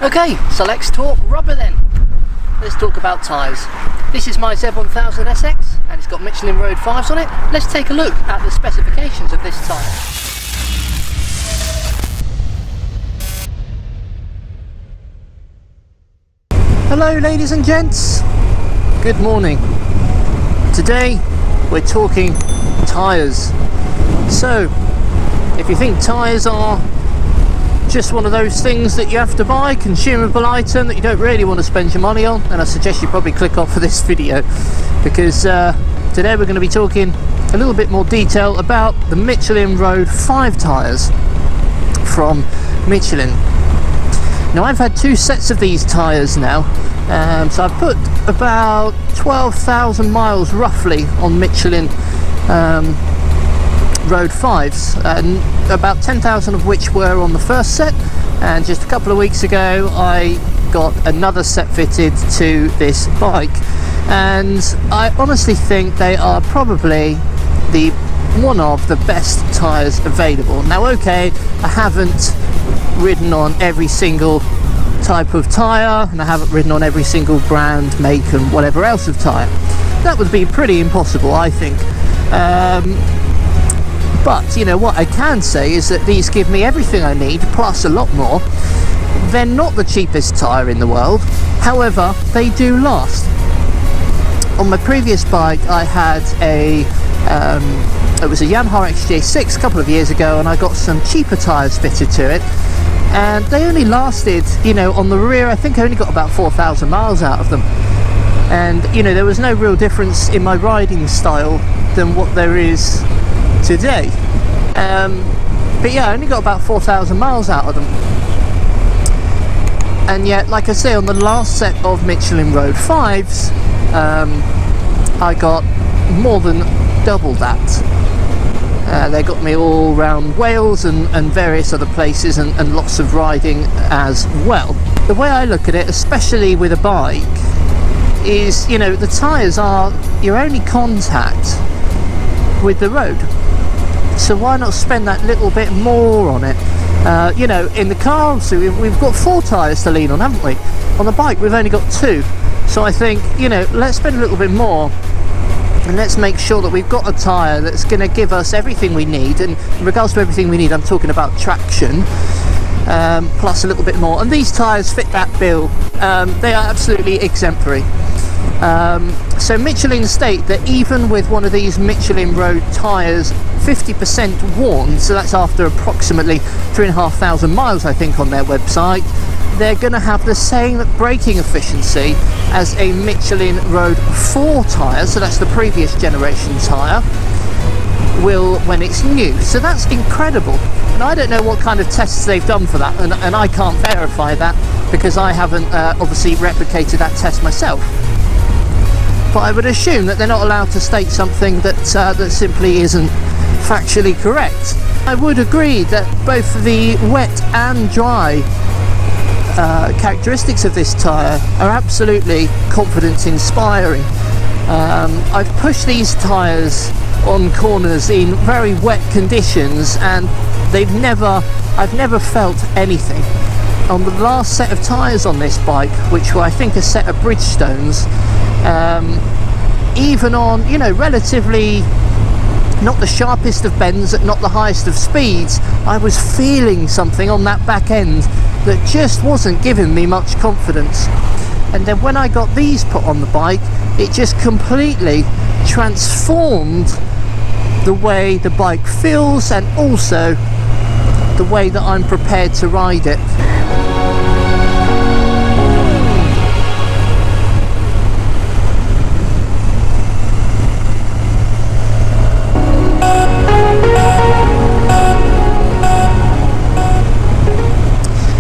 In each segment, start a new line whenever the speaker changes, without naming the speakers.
Okay, so let's talk rubber then. Let's talk about tyres. This is my Z1000 SX and it's got Michelin Road 5s on it. Let's take a look at the specifications of this tyre. Hello ladies and gents, good morning. Today we're talking tyres. So, if you think tyres are just one of those things that you have to buy, consumable item that you don't really want to spend your money on, then I suggest you probably click off for this video, because today we're going to be talking a little bit more detail about the Michelin Road 5 tyres from Michelin. Now I've had two sets of these tyres now, so I've put about 12,000 miles roughly on Michelin Road 5s, and about 10,000 of which were on the first set, and just a couple of weeks ago I got another set fitted to this bike, and I honestly think they are probably one of the best tyres available. Now okay, I haven't ridden on every single type of tyre, and I haven't ridden on every single brand, make and whatever else of tyre. That would be pretty impossible, I think. But you know what I can say is that these give me everything I need plus a lot more. They're not the cheapest tyre in the world, however they do last. On my previous bike I had it was a Yamaha XJ6 a couple of years ago, and I got some cheaper tyres fitted to it, and they only lasted, you know, on the rear I think I only got about 4,000 miles out of them, and you know there was no real difference in my riding style than what there is today. But yeah, I only got about 4,000 miles out of them, and yet like I say, on the last set of Michelin Road 5s I got more than double that. They got me all around Wales and various other places, and lots of riding as well. The way I look at it, especially with a bike, is, you know, the tyres are your only contact with the road, so why not spend that little bit more on it? You know, in the car obviously we've got 4 tyres to lean on, haven't we? On the bike we've only got 2, so I think, you know, let's spend a little bit more and let's make sure that we've got a tyre that's going to give us everything we need. And in regards to everything we need, I'm talking about traction plus a little bit more, and these tyres fit that bill. They are absolutely exemplary. So Michelin state that even with one of these Michelin Road tyres 50% worn, so that's after approximately 3,500 miles I think on their website, they're going to have the same braking efficiency as a Michelin Road 4 tyre, so that's the previous generation tyre, will when it's new. So that's incredible, and I don't know what kind of tests they've done for that, and I can't verify that because I haven't obviously replicated that test myself. But I would assume that they're not allowed to state something that simply isn't factually correct. I would agree that both the wet and dry characteristics of this tyre are absolutely confidence inspiring. I've pushed these tyres on corners in very wet conditions, and I've never felt anything. On the last set of tyres on this bike, which were I think a set of Bridgestones, even on, you know, relatively not the sharpest of bends, not the highest of speeds, I was feeling something on that back end that just wasn't giving me much confidence. And then when I got these put on the bike, it just completely transformed the way the bike feels, and also the way that I'm prepared to ride it.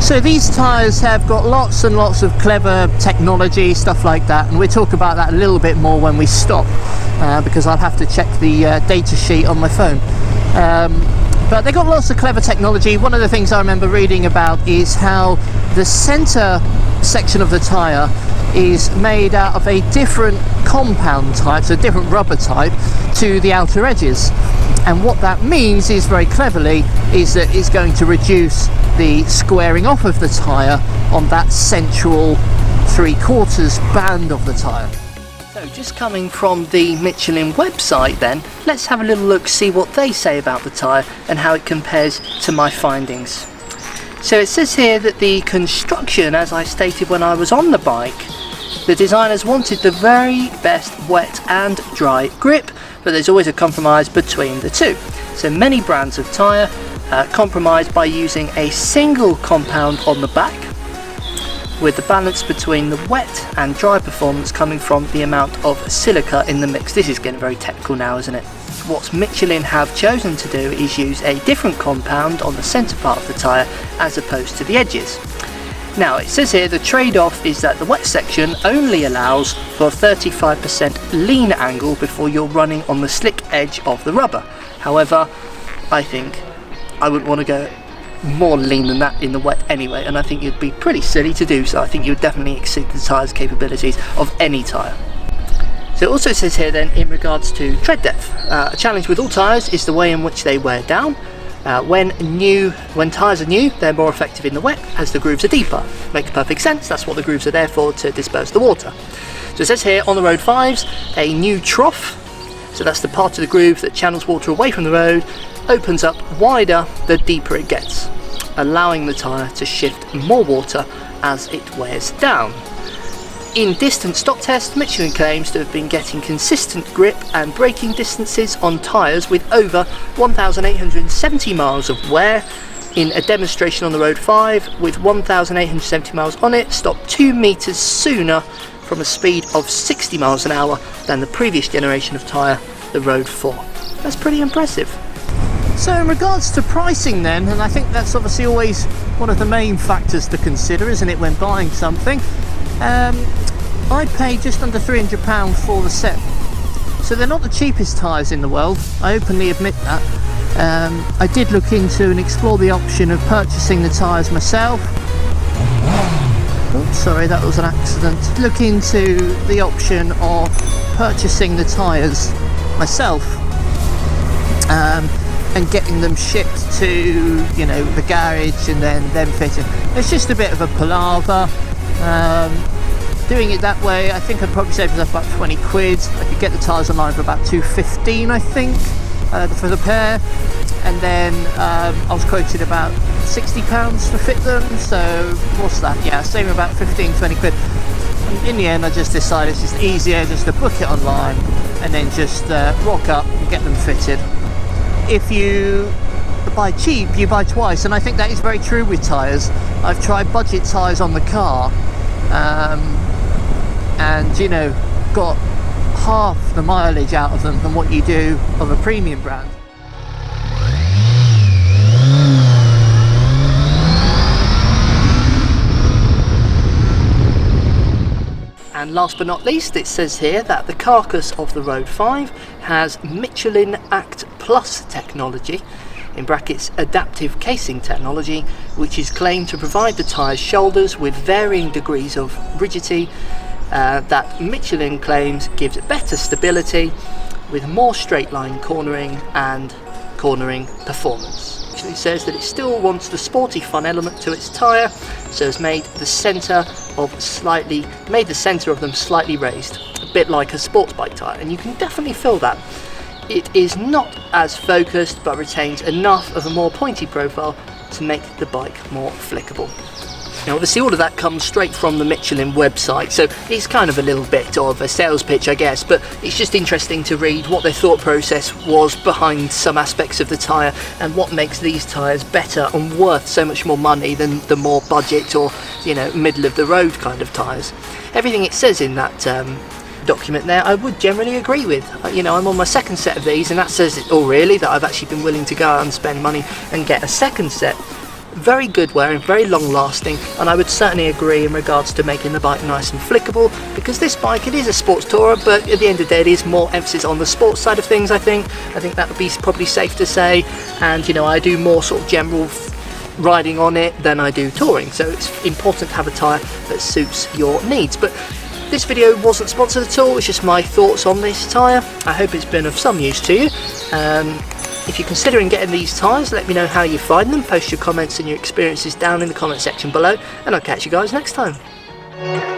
So these tyres have got lots and lots of clever technology, stuff like that, and we'll talk about that a little bit more when we stop, because I'll have to check the data sheet on my phone. But they got lots of clever technology. One of the things I remember reading about is how the centre section of the tyre is made out of a different compound type, so a different rubber type, to the outer edges. And what that means is, very cleverly, is that it's going to reduce the squaring off of the tyre on that central 3/4 band of the tyre. So just coming from the Michelin website then, let's have a little look, see what they say about the tyre and how it compares to my findings. So it says here that the construction, as I stated when I was on the bike, the designers wanted the very best wet and dry grip, but there's always a compromise between the two. So many brands of tyre compromise by using a single compound on the back, with the balance between the wet and dry performance coming from the amount of silica in the mix. This is getting very technical now, isn't it? What Michelin have chosen to do is use a different compound on the centre part of the tyre as opposed to the edges. Now it says here the trade-off is that the wet section only allows for a 35% lean angle before you're running on the slick edge of the rubber. However, I think I wouldn't want to go more lean than that in the wet anyway, and I think you'd be pretty silly to do so. I think you would definitely exceed the tyre's capabilities of any tyre. So it also says here then, in regards to tread depth, a challenge with all tyres is the way in which they wear down. When tyres are new, they're more effective in the wet as the grooves are deeper. Makes perfect sense, that's what the grooves are there for, to disperse the water. So it says here on the Road 5s, a new trough, so that's the part of the groove that channels water away from the road, opens up wider the deeper it gets, allowing the tyre to shift more water as it wears down. In distance stock tests, Michelin claims to have been getting consistent grip and braking distances on tyres with over 1,870 miles of wear. In a demonstration on the Road 5 with 1,870 miles on it, stopped 2 metres sooner from a speed of 60 miles an hour than the previous generation of tyre, the Road 4. That's pretty impressive. So in regards to pricing then, and I think that's obviously always one of the main factors to consider, isn't it, when buying something, I paid just under £300 for the set. So they're not the cheapest tyres in the world, I openly admit that. I did look into and explore the option of purchasing the tyres myself. Oops, sorry, that was an accident. Look into the option of purchasing the tyres myself. And getting them shipped to, you know, the garage and then them fitting. It's just a bit of a palaver. Doing it that way, I think I'd probably save myself about 20 quid. I could get the tyres online for about £2.15, I think, for the pair. And then I was quoted about £60 to fit them. So what's that? Yeah, saving about 15-20 quid. And in the end, I just decided it's just easier just to book it online and then just rock up and get them fitted. If you buy cheap, you buy twice, and I think that is very true with tyres. I've tried budget tyres on the car, and you know, got half the mileage out of them than what you do of a premium brand. And last but not least, it says here that the carcass of the Road 5 has Michelin Act Plus technology, in brackets adaptive casing technology, which is claimed to provide the tyre's shoulders with varying degrees of rigidity that Michelin claims gives better stability with more straight line cornering and cornering performance. It says that it still wants the sporty fun element to its tyre, so it's made the centre of them slightly raised, a bit like a sports bike tyre, and you can definitely feel that. It is not as focused but retains enough of a more pointy profile to make the bike more flickable. Now obviously all of that comes straight from the Michelin website, so it's kind of a little bit of a sales pitch, I guess, but it's just interesting to read what their thought process was behind some aspects of the tyre and what makes these tyres better and worth so much more money than the more budget or, you know, middle of the road kind of tyres. Everything it says in that document there I would generally agree with. You know, I'm on my second set of these, and that says it all really, that I've actually been willing to go out and spend money and get a second set. Very good wearing, very long lasting, and I would certainly agree in regards to making the bike nice and flickable, because this bike, it is a sports tourer, but at the end of the day it is more emphasis on the sports side of things. I think that would be probably safe to say, and you know, I do more sort of general riding on it than I do touring, so it's important to have a tyre that suits your needs. But this video wasn't sponsored at all, it's just my thoughts on this tyre. I hope it's been of some use to you. If you're considering getting these tyres, let me know how you find them. Post your comments and your experiences down in the comment section below, and I'll catch you guys next time.